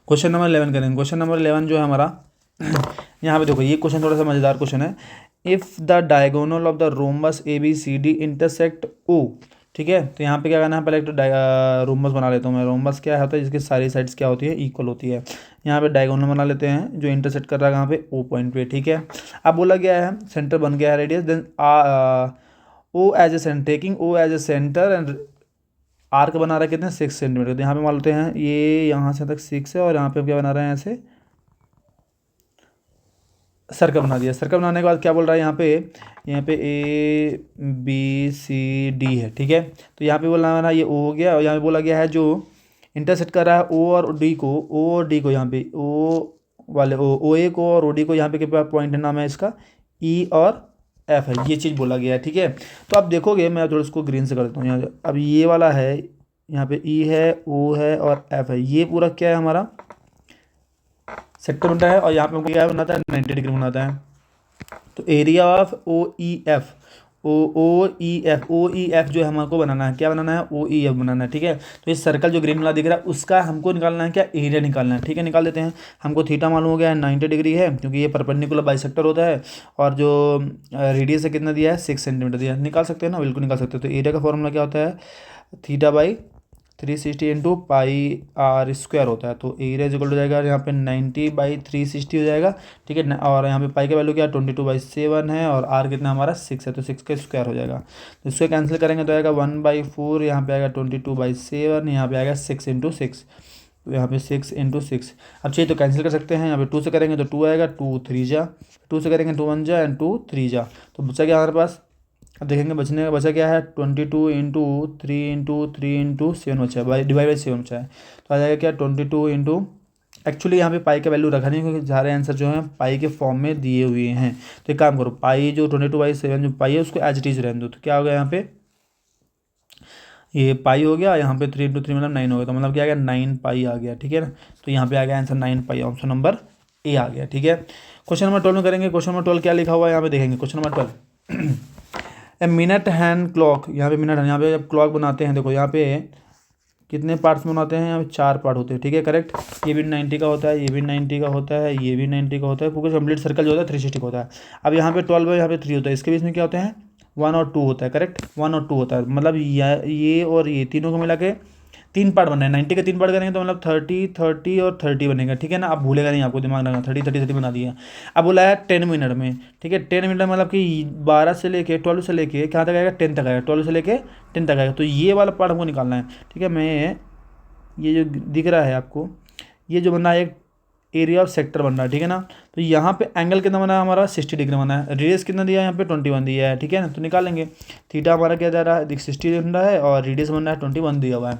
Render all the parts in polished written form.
Question number 11 करेंगे। Question number 11 जो है हमारा यहाँ पे देखो, ये क्वेश्चन थोड़ा सा मज़ेदार क्वेश्चन है। If the diagonal of the rhombus A B C D intersect O, ठीक है, तो यहाँ पे क्या करना है, पहले एक तो रोम्बस बना लेता हूँ मैं। रोम्बस क्या होता है, जिसकी सारी साइड्स क्या होती है, इक्वल होती है। यहाँ पे डायगोनल बना लेते हैं जो इंटरसेक्ट कर रहा है कहाँ पे, ओ पॉइंट पे, ठीक है। अब बोला गया है सेंटर बन गया है radius, then O as a centre, taking O as a centre and arc बना रहा है कितने, 6 सेंटीमीटर। तो यहाँ पे मान लेते हैं ये यहाँ से तक 6 है, और यहाँ पे क्या बना रहे हैं, ऐसे सर्कल बना दिया। सर्कल बनाने के बाद क्या बोल रहा है यहाँ पे ए बी सी डी है, ठीक है। तो यहाँ पे बोलना है ना, ये ओ हो गया, और यहाँ पे बोला गया है जो इंटरसेक्ट कर रहा है ओ और डी को, ओ और डी को, यहाँ पे ओ वाले ओ ए को और ओ डी को, यहाँ पे क्या पॉइंट नाम है इसका, ई और एफ है, ये चीज़ बोला गया है, ठीक है। तो आप देखोगे, मैं थोड़ा इसको ग्रीन से कर देता हूँ यहाँ। अब ये वाला है, यहाँ पे ई है, ओ है और एफ है, ये पूरा क्या है हमारा सेक्टर बनता है। और यहाँ पे हमको क्या बनाता है, 90 डिग्री बनाता है। तो area of O E F, O E F जो है हमको बनाना है, क्या बनाना है, ओ ई एफ बनाना है, ठीक है। तो इस सर्कल जो ग्रीन वाला दिख रहा है उसका हमको निकालना है क्या, एरिया निकालना है, ठीक है। निकाल देते हैं। हमको थीटा मालूम हो गया है 90 डिग्री है, क्योंकि ये परपेंडिकुलर बाइसेक्टर होता है। और जो रेडियस है कितना दिया है, 6 सेंटीमीटर दिया है। निकाल सकते हैं ना, बिल्कुल निकाल सकते हैं। तो एरिया का फॉर्मूला क्या होता है, theta by 360 into pi r square होता है। तो एरिया इक्वल हो जाएगा यहाँ पे 90/360 हो जाएगा, ठीक है। और यहाँ पे पाई का वैल्यू क्या, 22/7 है, और आर कितना हमारा 6 है, तो 6 का स्क्वायर हो जाएगा। तो इसको कैंसिल करेंगे तो आएगा 1/4, यहाँ पे आएगा 22/7, यहाँ पे आएगा 6 × 6, तो यहाँ पे 6 × 6। अब चाहिए तो कैंसिल कर सकते हैं। यहाँ पे 2 से करेंगे तो 2 आएगा, 2 3 जा, 2 से करेंगे 2 1 जा एंड 2 3 जा, तो बचा क्या हमारे पास। अब देखेंगे बचने का बचा क्या है, 22 × 3 × 3 × 7 बचा है, डिवाइड बाई 7 बचा है। तो आ जाएगा क्या, 22 इंटू, एक्चुअली यहाँ पे पाई का वैल्यू रखा नहीं, क्योंकि सारे आंसर जो हैं पाई के फॉर्म में दिए हुए हैं। तो एक काम करो, पाई जो 22/7 जो पाई है उसको एज इट इज रहने दो। तो क्या हो गया यहाँ पे, ये पाई हो गया, यहाँ पे 3 × 3 मतलब 9 हो गया, तो मतलब क्या आ गया, 9 पाई आ गया, ठीक है ना। तो यहाँ पे आ गया answer 9 pi, option number A आ गया, ठीक है। क्वेश्चन नंबर 12 में करेंगे। क्वेश्चन नंबर 12 क्या लिखा हुआ है यहाँ पे देखेंगे। Question number 12, a minute hand clock, यहाँ पे मिनट, यहाँ पे जब क्लॉक बनाते हैं, देखो यहाँ पे कितने पार्ट्स में बनाते हैं, यहाँ पे 4 पार्ट होते हैं, ठीक है, करेक्ट। ये भी 90 का होता है, ये भी 90 का होता है, ये भी 90 का होता है, पूरा कंप्लीट सर्कल जो होता है 360 का होता है। अब यहाँ पे 12 है, यहाँ पे 3 होता है, इसके बीच में क्या होते हैं, 1 और 2 होता है, करेक्ट, 1 और 2 होता है। मतलब ये और ये तीनों को मिला के 3 पार्ट बना है। 90 के 3 पार्ट करेंगे तो मतलब 30 30 और 30 बनेगा, ठीक है ना। आप भूलेगा नहीं, आपको दिमाग लगा, 30 30 30 बना दिया। अब बोला है 10 मिनट में, ठीक है। 10 मिनट मतलब कि 12 से लेके 12 से लेके कहाँ तक आएगा, 10 तक आएगा, 12 से लेके 10 तक आएगा। तो ये वाला पार्ट हमको निकालना है, ठीक है। मैं ये जो दिख रहा है आपको, ये जो बना है एक एरिया ऑफ सेक्टर बन रहा है, ठीक है ना। तो यहाँ पे एंगल कितना बना है हमारा, 60 डिग्री बना है। रेडियस कितना दिया है यहाँ पे, 21 दिया है, ठीक है ना। तो निकालेंगे। थीटा हमारा क्या जा रहा है, 60 बन रहा है, और रेडियस बन रहा है 21 दिया हुआ है।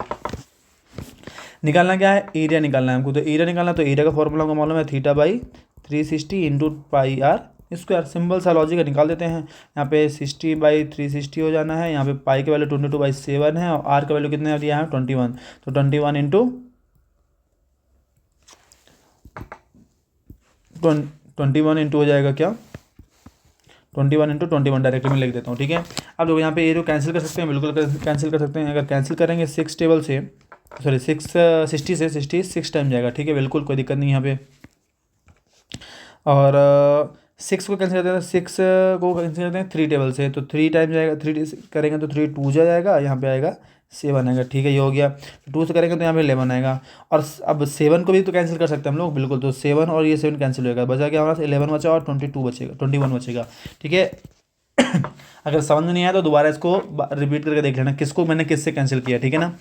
निकालना क्या है, एरिया निकालना है हमको। तो एरिया निकालना, तो एरिया का फॉर्मूला हमको मालूम है, theta by 360 into pi r square. Simple सा लॉजिक है, निकाल देते हैं। यहाँ पे 60/360 हो जाना है, यहाँ पे पाई का वैल्यू 22/7 है, और आर का वैल्यू कितने दिया है, 21। तो 21 इंटू 21 इंटू हो जाएगा क्या, 21 इंटू 21 डायरेक्टली मैं लिख देता हूँ, ठीक है। अब देखो यहाँ पे एरिया कैंसिल कर सकते हैं, बिल्कुल कैंसिल कर सकते हैं। अगर कैंसिल करेंगे 6 टेबल से, सॉरी 60 से 66 टाइम जाएगा, ठीक है, बिल्कुल कोई दिक्कत नहीं यहाँ पे। और 6 को कैंसिल करते हैं, 6 को कैंसिल करते हैं 3 टेबल से, तो 3 टाइम जाएगा, 3 करेंगे तो 3 2 जाएगा, यहाँ पे आएगा 7 आएगा, ठीक है, ये हो गया। 2 से करेंगे तो यहाँ पे 11 आएगा। और अब 7 को भी तो कैंसिल कर सकते हैं हम लोग, बिल्कुल। तो 7 और ये 7 कैंसिल होगा, बचा क्या हमारा, 11 बचा और 22 बचेगा, 21 बचेगा, ठीक है। अगर समझ में नहीं आया तो दोबारा इसको रिपीट करके देख लेना, किसको मैंने किससे कैंसिल किया, ठीक है ना।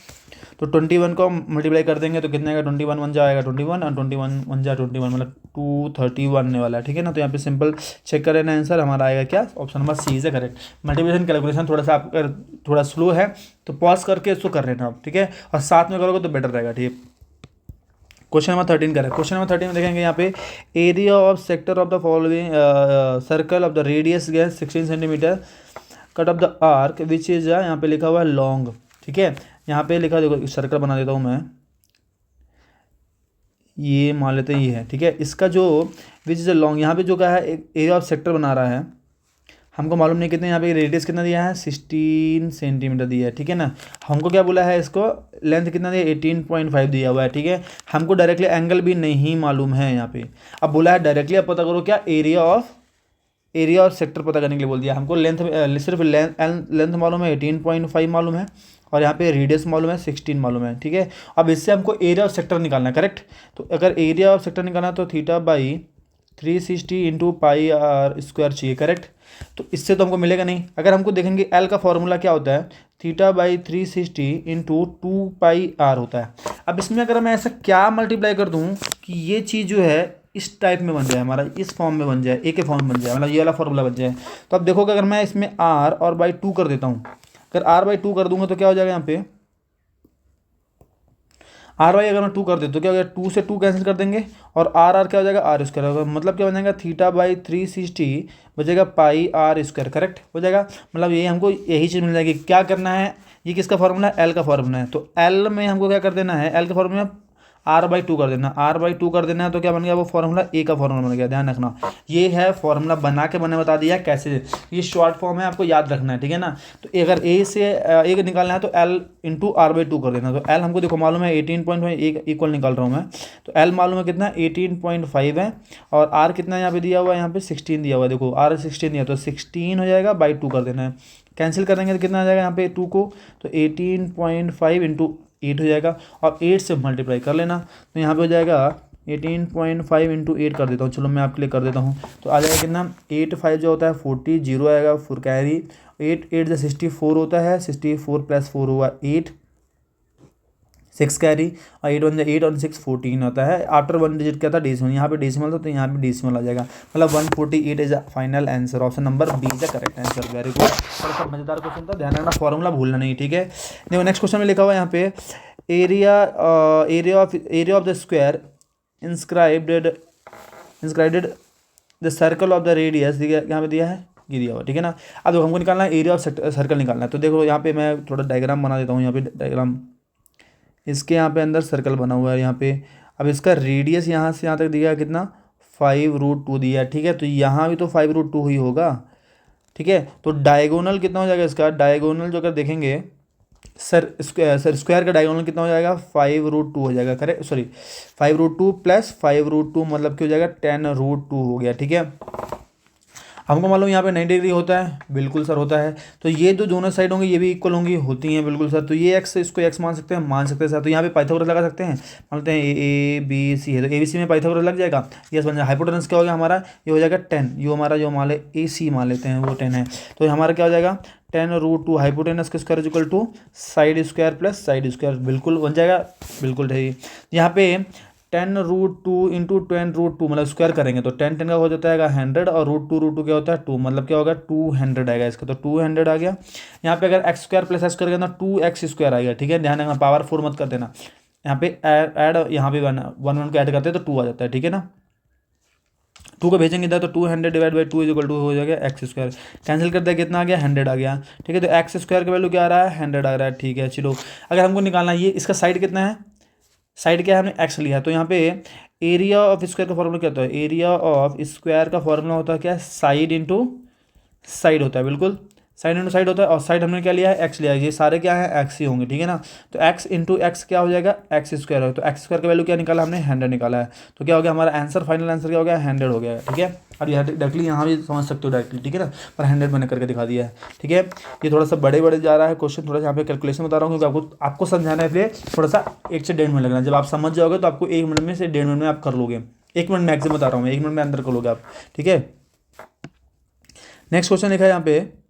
तो 21 को मल्टीप्लाई कर देंगे तो कितना आएगा, 21 1 जा आएगा 21, और 21 1 जा 21, मतलब 231 आने वाला है, ठीक है ना। तो यहाँ पे सिंपल चेक कर लेना, आंसर हमारा आएगा क्या, ऑप्शन नंबर सी से करेक्ट। मल्टीप्लिकेशन कैलकुलेशन थोड़ा सा आप अगर थोड़ा स्लो है तो पॉज करके इसको कर लेना आप, ठीक है, और साथ में करोगे तो बेटर रहेगा, ठीक है। क्वेश्चन नंबर 13 करें। क्वेश्चन नंबर 13 में देखेंगे यहाँ पे, area of sector of the following circle of the radius 16 centimetre, cut off the arc which is, यहाँ पे लिखा हुआ है लॉन्ग, ठीक है। यहाँ पे लिखा, देखो सर्कल बना देता हूँ मैं, ये मान लेते हैं ये है, ठीक है। इसका जो विच इज लॉन्ग, यहाँ पे जो कहा है एक एरिया ऑफ सेक्टर बना रहा है, हमको मालूम नहीं कितने, यहाँ पे रेडियस कितना दिया है 16 सेंटीमीटर दिया है, ठीक है ना। हमको क्या बोला है, इसको लेंथ कितना दिया 18.5 दिया हुआ है, ठीक है। हमको डायरेक्टली एंगल भी नहीं मालूम है यहाँ पे। अब बोला है डायरेक्टली आप पता करो क्या, एरिया और सेक्टर पता करने के लिए बोल दिया हमको। सिर्फ लेंथ मालूम है 18.5 मालूम है, और यहाँ पे रेडियस मालूम है 16 मालूम है, ठीक है। अब इससे हमको एरिया और सेक्टर निकालना है, करेक्ट। तो अगर एरिया और सेक्टर निकालना है तो theta by 360 into pi r square चाहिए, करेक्ट। तो इससे तो हमको मिलेगा नहीं। अगर हमको देखेंगे एल का फॉर्मूला क्या होता है, theta by 360 into 2 pi r होता है। अब इसमें अगर मैं ऐसा क्या मल्टीप्लाई कर दूँ कि ये चीज़ जो है इस टाइप में बन जाए, हमारा इस फॉर्म में बन जाए, ए के फॉर्म में बन जाए, मतलब ये वाला फॉर्मूला बन जाए। तो अब देखोगे अगर मैं इसमें आर और बाई 2 कर देता हूँ, अगर आर बाई 2 कर दूंगा तो क्या हो जाएगा, यहाँ पे आर वाई अगर मैं 2 कर देता तो क्या हो जाएगा, 2 से 2 कैंसिल कर देंगे, और आर क्या हो जाएगा, आर स्क्वायर होगा। मतलब क्या बन जाएगा, थीटा बाई 360 बचेगा पाई आर स्क्वायर, करेक्ट हो जाएगा। मतलब ये हमको यही चीज़ मिल जाएगी। क्या करना है, ये किसका फॉर्मूला है, एल का फॉर्मूला है। तो एल में हमको क्या कर देना है, एल का फॉर्मूला आर बाई 2 कर देना, आर बाई 2 कर देना है, तो क्या बन गया वो फॉर्मूला ए का फॉर्मूला बन गया। ध्यान रखना, ये है फॉर्मूला बना के मैंने बता दिया कैसे। ये शॉर्ट फॉर्म है, आपको याद रखना है, ठीक है ना। तो अगर ए से ए निकालना है तो एल इंटू आर बाई 2 कर देना। तो एल हमको देखो मालूम है 18.5, एक इक्वल निकाल रहा हूँ मैं। तो एल मालूम है कितना 18.5 है, और आर कितना यहाँ पे दिया हुआ है, यहाँ पे 16 दिया हुआ है। देखो आर 16 दिया, तो 16 हो जाएगा बाई 2 कर देना है। कैंसिल करेंगे तो कितना आ जाएगा यहाँ पे 2 को, तो 18.5 इंटू 8 हो जाएगा, और 8 से मल्टीप्लाई कर लेना। तो यहाँ पे हो जाएगा 18.5 इंटू 8 कर देता हूँ, चलो मैं आपके लिए कर देता हूँ। तो आ जाएगा कितना 8 5 जो होता है 40, जीरो आएगा, 4 कैरी, 8 8 जो 64 होता है, 64 प्लस 4 हुआ 8, 6 कैरी, और 8 1 8 और 6 14 होता है। आफ्टर 1 डिजिट क्या था, डेसिमल, यहाँ पे डेसिमल था तो यहाँ पे डेसिमल आ जाएगा। मतलब 148 is final answer. Option number B is the correct answer. Very good. थोड़ा सा मजेदार क्वेश्चन था, ध्यान रखना फॉर्मूला भूलना नहीं, ठीक है। देखो नेक्स्ट क्वेश्चन में लिखा हुआ है यहाँ पे, area of the square inscribed the circle of the radius, यहाँ पे दिया है, ये दिया हुआ, ठीक है ना। अब देखो हमको निकालना है एरिया ऑफ सर्कल निकालना है। तो देखो यहाँ पे मैं थोड़ा डायग्राम बना देता हूँ, यहाँ पे डायग्राम, इसके यहाँ पे अंदर सर्कल बना हुआ है यहाँ पे। अब इसका रेडियस यहाँ से यहाँ तक दिया है कितना 5√2 दिया है, ठीक है। तो यहाँ भी तो 5√2 ही होगा, ठीक है। तो डायगोनल कितना हो जाएगा इसका, डायगोनल जो अगर देखेंगे स्क्वायर का डायगोनल कितना हो जाएगा 5√2 हो जाएगा, करेक्ट, सॉरी 5√2 प्लस 5√2 मतलब क्या हो जाएगा 10√2 हो गया, ठीक है। हमको मालूम यहाँ पे 90 डिग्री होता है, बिल्कुल सर होता है। तो ये जो दोनों साइड होंगी ये भी इक्वल होंगी, होती हैं बिल्कुल सर। तो ये एक्स, इसको एक्स मान सकते हैं सर। तो यहाँ पे पाइथागोरस लगा सकते हैं, मानते हैं ए बी सी है, तो ए बी सी में पाइथागोरस लग जाएगा, यस बन जाएगा। हाइपोटेनस क्या हो गया हमारा, ये हो जाएगा 10, ये हमारा जो मान ले ए सी मान लेते हैं वो 10 है। तो हमारा क्या हो जाएगा 10√2 हाइपोटेनस के square equal to side square plus side square, बिल्कुल बन जाएगा, बिल्कुल ठीक। यहाँ पे 10√2 इंटू 10√2 मतलब स्क्वायर करेंगे तो 10 10 का हो जाता है 100, और √2 क्या होता है 2, मतलब क्या होगा 200 आएगा इसका। तो 200 आ गया। यहाँ पे अगर x square plus x square करना 2x स्क्वायर आएगा, ठीक है। ध्यान रखना पावर 4 मत कर देना। यहाँ पे ऐड यहाँ पे 1 को ऐड करते हैं तो 2 आ जाता है, ठीक है ना। 2 को भेजेंगे इधर तो 200 डिवाइड बाई 2 इक्वल टू हो जाएगा एक्स स्क्वायर। कैंसिल कर दिया, कितना आ गया 100 आ गया, ठीक है। तो एक्स स्क्वायर का वैल्यू क्या आ रहा है 100 आ रहा है, ठीक है। चलो अगर हमको निकालना है ये इसका साइड कितना है, साइड क्या है हमने एक्स लिया, तो यहाँ पे एरिया ऑफ स्क्वायर का फॉर्मूला क्या होता है, एरिया ऑफ स्क्वायर का फॉर्मूला होता है क्या, साइड इंटू साइड होता है, बिल्कुल साइड इंटू साइड होता है। और साइड हमने क्या लिया है एक्स लिया है, ये सारे क्या है एक्स ही होंगे, ठीक है ना। तो एक्स इंटू एक्स क्या हो जाएगा एक्स स्क्वायर हो, तो एक्स स्क्वायर का वैल्यू क्या निकाला हमने 100 निकाला है। तो क्या हो गया हमारा आंसर, फाइनल आंसर क्या हो गया 100 हो गया, ठीक है। अब यह डायरेक्टली यहाँ भी समझ सकते हो डायरेक्टली, ठीक है ना, पर 100 मैंने करके दिखा दिया है, ठीक है। ये थोड़ा सा बड़े जा रहा है क्वेश्चन, थोड़ा सा यहाँ पे कैलकुलेशन बता रहा हूँ क्योंकि आपको समझाना है, इसलिए थोड़ा सा 1 से 1.5 मिनट लगना है। जब आप समझ जाओगे तो आपको 1 मिनट में से 1.5 मिनट में आप कर लोगे, 1 मिनट मैक्सिमम बता रहा हूँ मैं, 1 मिनट में अंदर कर लोगे आप, ठीक है। नेक्स्ट क्वेश्चन लिखा है यहाँ पे,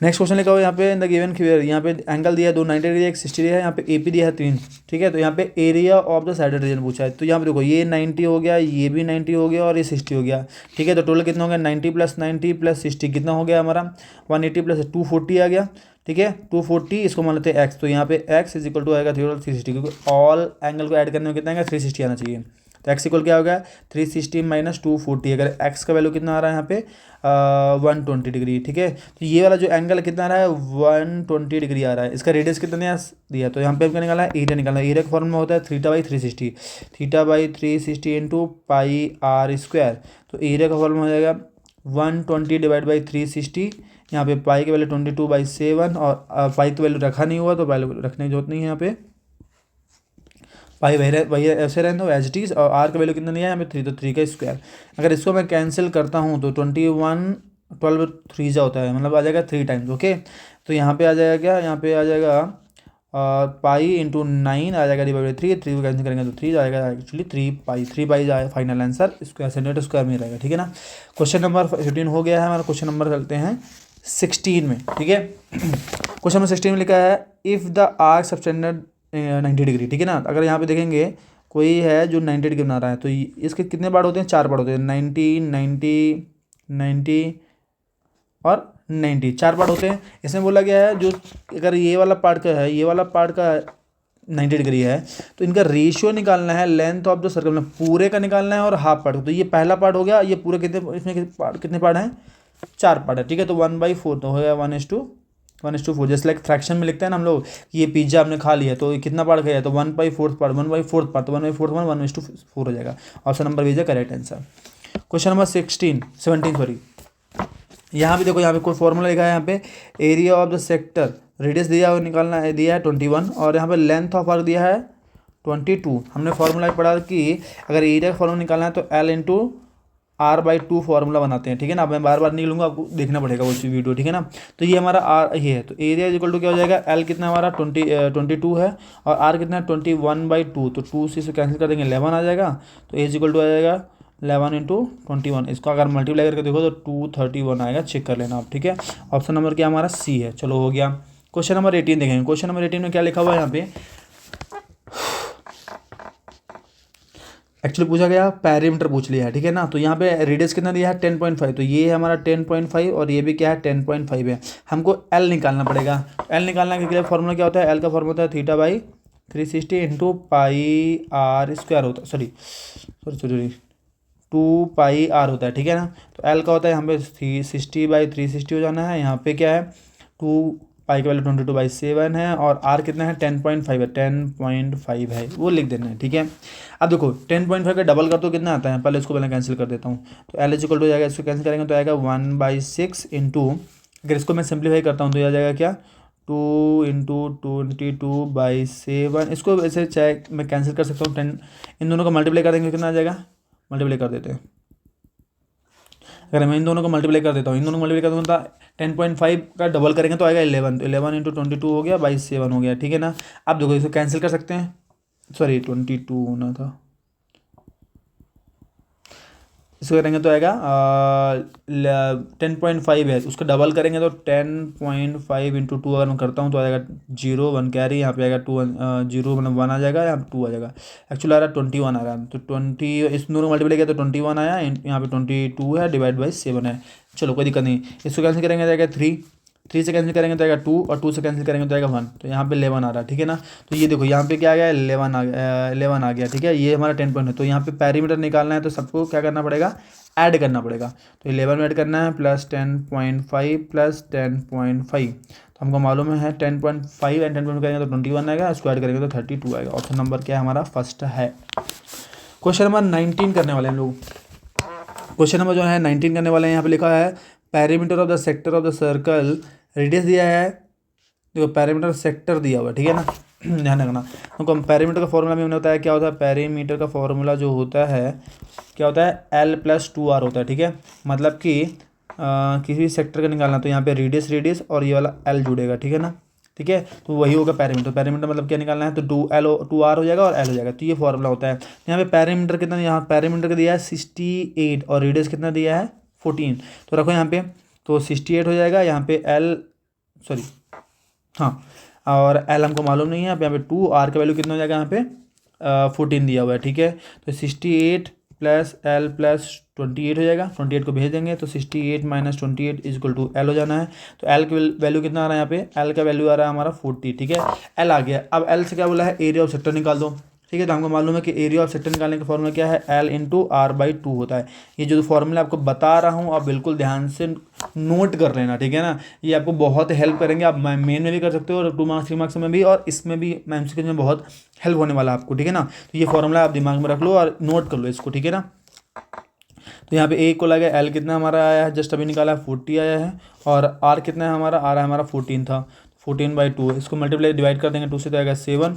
नेक्स्ट क्वेश्चन लिखा हुआ है यहाँ पे, इन द गिवन फिगर, यहाँ पे एंगल दिया है 2 90 डिग्री, एक 60 है, यहाँ पे एपी दिया है 3, ठीक है। तो यहाँ पे area of the shaded region पूछा है। तो यहाँ पे देखो ये 90 हो गया, ये भी 90 हो गया, और ये 60 हो गया, ठीक है। तो टोटल कितना हो गया 90 + 90 + 60 कितना हो गया हमारा 180 + 240 आ गया, ठीक है। 240 इसको मान लेते हैं एक्स, तो यहाँ पे एक्स इज इक्वल टू आएगा 360, क्योंकि ऑल एंगल को ऐड करने में कितना आएगा 360 आना चाहिए। तो एक्स इक्वल क्या हो गया 360 - 240, अगर एक्स का वैल्यू कितना आ रहा है यहाँ पे 120 डिग्री, ठीक है। तो ये वाला जो एंगल कितना आ रहा है 120 डिग्री आ रहा है। इसका रेडियस कितना दिया, तो यहाँ पे हमको निकाला है एरिया, निकालना है। एरिया का फॉर्मूला होता है θ/360, θ/360 इंटू पाई आर स्क्वायर। तो एरिया का फॉर्मूला हो जाएगा 120 डिवाइड बाई 360, यहाँ पे पाई की वैल्यू 22/7 और पाई की वैल्यू रखा नहीं हुआ तो वैल्यू रखने की जरूरत नहीं है यहाँ पे, पाई वही ऐसे रहने दो एज इट इज़। और आर का वैल्यू कितना दिया है यहाँ पे 3, तो 3 का स्क्वायर। अगर इसको मैं कैंसिल करता हूँ तो 21 12 3 जा होता है, मतलब आ जाएगा 3 टाइम्स। ओके, तो यहाँ पे आ जाएगा क्या, यहाँ पे आ जाएगा पाई इंटू 9 आ जाएगा डिवाइड बाई 3, 3 को कैंसिल करेंगे तो 3 जाएगा, एक्चुअली 3 पाई जाएगा final answer, square centimetre square में रहेगा। ठीक है ना। क्वेश्चन नंबर 15 हो गया है हमारा। क्वेश्चन नंबर चलते हैं 16 में। ठीक है, क्वेश्चन नंबर 16 में लिखा है if the arc subtended 90 degree. ठीक है ना। अगर यहाँ पे देखेंगे कोई है जो 90 डिग्री बना रहा है तो इसके कितने पार्ट होते हैं, 4 पार्ट होते हैं, 90 90 90 और 90, 4 पार्ट होते हैं। इसमें बोला गया है जो अगर ये वाला पार्ट का है, ये वाला पार्ट का 90 डिग्री है तो इनका रेशियो निकालना है लेंथ ऑफ द सर्कल में, पूरे का निकालना है और हाफ पार्ट। तो ये पहला पार्ट हो गया, ये पूरे कितने, इसमें कितने पार्ट हैं, 4 पार्ट है। ठीक है, तो 1/4 तो हो गया 1:4, जैसे लाइक फ्रैक्शन में लिखते हैं ना हम लोग कि ये पिज्जा हमने खा लिया तो कितना पार्ट गया, तो 1/4 पार्ट, 1/4 पार्ट, तो 1/4 1:4 हो जाएगा। Option number B is correct answer. Question number 17 sorry. यहाँ भी देखो, यहाँ पे कोई फॉर्मूला लिखा है, यहाँ पे area of the sector, radius दिया है निकालना है, दिया है 21 और यहाँ पे लेंथ ऑफ आर्क दिया है 22। हमने फॉर्मूला पढ़ा कि अगर एरिया का फॉर्मूला निकालना है तो L इंटू R/2 फॉर्मूला बनाते हैं। ठीक है ना। अब मैं बार बार नहीं लूँगा, आपको देखना पड़ेगा उसी वीडियो। ठीक है ना। तो ये हमारा R ये है, तो एरिया इज इक्वल टू क्या हो जाएगा, L कितना हमारा 22 है और R कितना है 21/2, तो 2 से कैंसिल कर देंगे 11 आ जाएगा, तो A इज इक्वल टू आ जाएगा 11 इंटू 21। इसको अगर मल्टीप्लाई करके देखो तो 231 आएगा, चेक कर लेना आप। ठीक है, ऑप्शन नंबर क्या हमारा सी है। चलो हो गया। क्वेश्चन नंबर 18 देखेंगे। क्वेश्चन नंबर 18 में क्या लिखा हुआ है यहाँ पे, एक्चुअली पूछा गया पैरीमीटर पूछ लिया है। ठीक है ना। तो यहाँ पे रेडियस कितना दिया है 10.5, तो ये है हमारा 10.5 और ये भी क्या है 10.5 है। हमको L निकालना पड़ेगा। L निकालने के लिए फॉर्मूला क्या होता है, L का फॉर्मूला होता है θ/360 इंटू पाई आर स्क्वायर होता है, सॉरी 2πr होता है। ठीक है ना। तो L का होता है यहाँ पे 60/360 हो जाना है, यहाँ पे क्या है 2 पाई का वैल्यू 22/7 है और R कितना है 10.5 है, 10.5 है, वो लिख देना है। ठीक है। अब देखो 10.5 का डबल कर तो कितना आता है, पहले इसको पहले कैंसिल कर देता हूँ, तो L इज इक्वल टू हो जाएगा, इसको कैंसिल करेंगे तो आएगा 1/6 इंटू, अगर इसको मैं सिंप्लीफाई करता हूँ तो यह आ जाएगा क्या 2 इंटू 22/7। इसको ऐसे चाहे मैं कैंसिल कर सकता हूँ, 10 इन दोनों को मल्टीप्लाई कर देंगे कितना आ जाएगा, मल्टीप्लाई कर देते हैं। अगर मैं इन दोनों को मल्टीप्लाई कर देता हूँ, इन दोनों को मल्टीप्लाई कर दूँगा तो 10.5 का डबल करेंगे तो आएगा 11, तो 11 इंटू 22 हो गया 7 हो गया। ठीक है ना। अब देखो इसको कैंसिल कर सकते हैं, सॉरी 22 होना था, इसको करेंगे तो आएगा 10.5 है, उसको डबल करेंगे तो 10.5 इंटू 2 अगर मैं करता हूँ तो आ जाएगा 0 1 कैरी, यहाँ पे आएगा 2 0 मतलब 1 आ जाएगा, यहाँ पे 2 आ जाएगा, एक्चुअली आ रहा है 21 आ रहा है, तो 20 इस दोनों मल्टीप्लाई किया तो 21 आया, यहाँ पे 22 है डिवाइड बाई 7 है। चलो कोई दिक्कत नहीं, इसको कैंसिल करेंगे तो आएगा 3 से कैंसिल करेंगे तो आएगा 2 और 2 से कैंसिल करेंगे तो आएगा 1, तो यहाँ पे 11 आ रहा है। ठीक है ना। तो ये देखो यहाँ पे क्या आ गया 11 आ गया। ठीक है, ये हमारा 10 पॉइंट है, तो यहाँ पे पैरीमीटर निकालना है तो सबको क्या करना पड़ेगा, ऐड करना पड़ेगा। तो 11 में ऐड करना है प्लस 10.5 प्लस 10.5, तो हमको मालूम है 10.5 एंड 10.5 करेंगे तो 21 आएगा, इसको ऐड करेंगे तो 32 आएगा। ऑप्शन नंबर क्या है हमारा फर्स्ट है। क्वेश्चन नंबर 19 करने वाले हैं हम लोग। क्वेश्चन नंबर जो है 19 करने वाले हैं, यहाँ पे लिखा है perimeter of the sector of the circle, radius दिया है, देखो पैरीमीटर सेक्टर दिया हुआ है। ठीक है ना, ध्यान रखना। तो पैरीमीटर का फॉर्मूला भी हमने बताया क्या होता है, पैरीमीटर का फॉर्मूला जो होता है क्या होता है L+2R होता है। ठीक है, मतलब कि किसी सेक्टर का निकालना तो यहाँ पे रेडियस और ये वाला L जुड़ेगा। ठीक है ना। ठीक है, तो वही होगा पैरीमीटर। पैरीमीटर मतलब क्या निकालना है तो 2R हो जाएगा और L हो जाएगा, तो ये फॉर्मूला होता है। यहाँ पे पैरीमीटर कितना, यहाँ पैरीमीटर का दिया है 68 और रेडियस कितना दिया है 14, तो रखो यहाँ पे, तो 68 हो जाएगा, यहाँ पे और L हमको मालूम नहीं है, यहाँ पे 2, R का वैल्यू कितना हो जाएगा यहाँ पे 14 दिया हुआ है। ठीक है, तो 68 प्लस L प्लस 28 हो जाएगा, 28 को भेज देंगे तो 68 minus 28 is equal to L हो जाना है। तो L की वैल्यू कितना आ रहा है यहाँ पे, L का वैल्यू आ रहा है हमारा 40। ठीक है, L आ गया। अब L से क्या बोला है, एरिया ऑफ सेक्टर निकाल दो। ठीक है, तो हमको मालूम है कि एरिया ऑफ सेक्टर निकालने का फॉर्मूला क्या है, L इंटू R/2 होता है। ये जो फॉर्मूला आपको बता रहा हूँ आप बिल्कुल ध्यान से नोट कर लेना। ठीक है ना, ये आपको बहुत हेल्प करेंगे, आप मेन में भी कर सकते हो और 2 मार्क्स 3 मार्क्स में भी, और इसमें भी MCQ में बहुत हेल्प होने वाला है आपको। ठीक है ना, तो ये फॉर्मूला आप दिमाग में रख लो और नोट कर लो इसको। ठीक है ना। तो यहाँ पे ए को लगा एल कितना हमारा आया है, जस्ट अभी निकाला है 40 आया है, और आर कितना है हमारा, आर है हमारा 14 था, 14/2 इसको मल्टीप्लाई डिवाइड कर देंगे 2 से तो आएगा 7,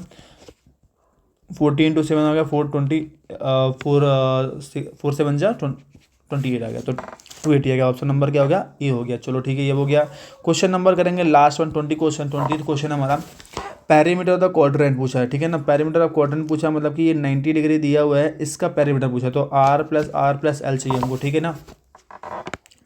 14 × 7 हो गया 420, 4 7 जा 28 आ गया, तो 280 आ गया। ऑप्शन नंबर क्या हो गया, ए हो गया। चलो ठीक है, ये हो गया। क्वेश्चन नंबर करेंगे लास्ट वन, 20 क्वेश्चन हमारा पैरीमीटर ऑफ द क्वाड्रेंट पूछा है, ठीक है ना। पैरीमीटर ऑफ क्वाड्रेंट पूछा मतलब कि ये 90 डिग्री दिया हुआ है, इसका पैरीमीटर पूछा, तो आर प्लस एल चाहिए हमको, ठीक है ना।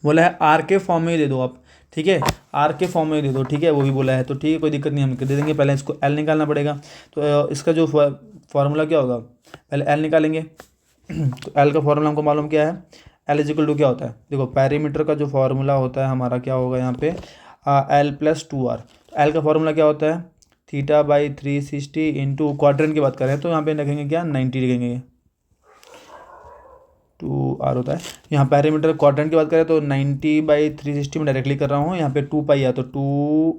बोला है आर के फॉर्म में ही दे दो आप, ठीक है, आर के फॉर्म में ही दे दो, ठीक है, वो भी बोला है, तो ठीक है, कोई दिक्कत नहीं, हम दे देंगे। पहले इसको एल निकालना पड़ेगा, तो इसका जो फार्मूला क्या होगा, पहले एल निकालेंगे। तो एल का फार्मूला हमको मालूम क्या है, एल इज इक्वल टू क्या होता है, देखो पैरीमीटर का जो फार्मूला होता है हमारा क्या होगा यहाँ पे, एल प्लस 2r। एल का फार्मूला क्या होता है, θ/360 इंटू क्वाड्रेंट की बात करें तो यहाँ पे रखेंगे क्या, 90 लिखेंगे, 2r होता है। यहाँ पैरीमीटर क्वाड्रेंट की बात करें तो 90/360 में डायरेक्टली कर रहा हूँ, यहाँ पे 2 पाई है तो 2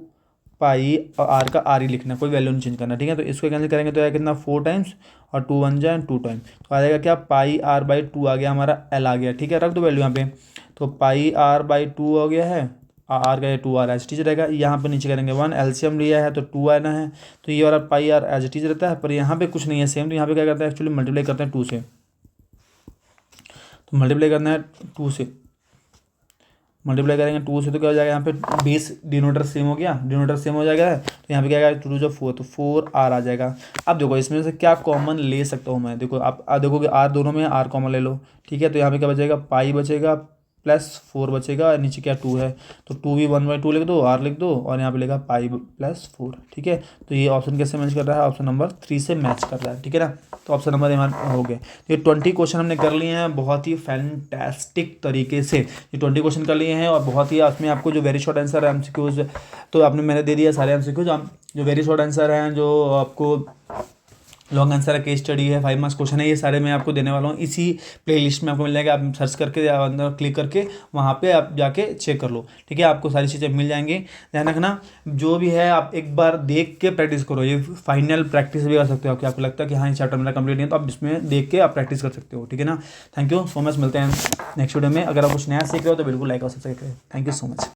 पाई और आर का आर ही लिखना है, कोई वैल्यू नहीं चेंज करना, ठीक है। तो इसको कैंसिल करेंगे तो आएगा कितना, 4 टाइम्स, और 2 1 जाए 2 टाइम, तो आ जाएगा क्या, πr/2 आ गया हमारा, एल आ गया, ठीक है। रख दो वैल्यू यहाँ पे, तो πr/2 हो गया है, आर का 2r एज टीज रहेगा। यहाँ पे नीचे करेंगे 1, एलसीएम लिया है तो 2 आना है, तो ये वाला πr एज टीज रहता है, पर यहाँ पे कुछ नहीं है सेम, तो यहाँ पे क्या करते हैं एक्चुअली मल्टीप्लाई करते हैं 2 से, तो मल्टीप्लाई करना है 2 से, मल्टीप्लाई करेंगे 2 से तो क्या हो जाएगा, यहाँ पे बेस डिनोटर सेम हो गया, डिनोटर सेम हो जाएगा, तो यहाँ पे क्या आएगा 2 जो 4, तो 4r आ जाएगा। अब देखो इसमें से क्या कॉमन ले सकता हूँ मैं, देखो आप देखोगे आर दोनों में, आर कॉमन ले लो, ठीक है। तो यहाँ पे क्या बचेगा, पाई बचेगा प्लस 4 बचेगा, और नीचे क्या 2 है, तो 2 भी 1/2 लिख दो, आर लिख दो, और यहाँ पे लिखा पाई प्लस 4, ठीक है। तो ये ऑप्शन कैसे मैच कर रहा है, ऑप्शन नंबर 3 से मैच कर रहा है, ठीक है ना। तो ऑप्शन नंबर हमारे हो गए। ये 20 क्वेश्चन हमने कर लिए हैं बहुत ही फैंटास्टिक तरीके से, ये 20 क्वेश्चन कर लिए हैं, और बहुत ही उसमें आपको जो वेरी शॉर्ट आंसर है एमसीक्यूज, तो आपने मैंने दे दिया सारे एमसीक्यूज, जो वेरी शॉर्ट आंसर हैं, जो आपको लॉन्ग आंसर है, केस स्टडी है, 5 मार्क्स क्वेश्चन है, ये सारे मैं आपको देने वाला हूँ इसी प्लेलिस्ट में, आपको मिल जाएगा, आप सर्च करके अंदर क्लिक करके वहाँ पे आप जाके चेक कर लो, ठीक है। आपको सारी चीज़ें मिल जाएंगी। ध्यान रखना, जो भी है आप एक बार देख के प्रैक्टिस करो, ये फाइनल प्रैक्टिस भी कर सकते हो, कि आपको लगता है कि हाँ ये चैप्टर मेरा कंप्लीट नहीं है, तो आप इसमें देख के आप प्रैक्टिस कर सकते हो, ठीक है ना। थैंक यू सो मच, मिलते हैं नेक्स्ट वीडियो में। अगर आप कुछ नया सीख रहे हो तो बिल्कुल लाइक और सब्सक्राइब करें। Thank you so much.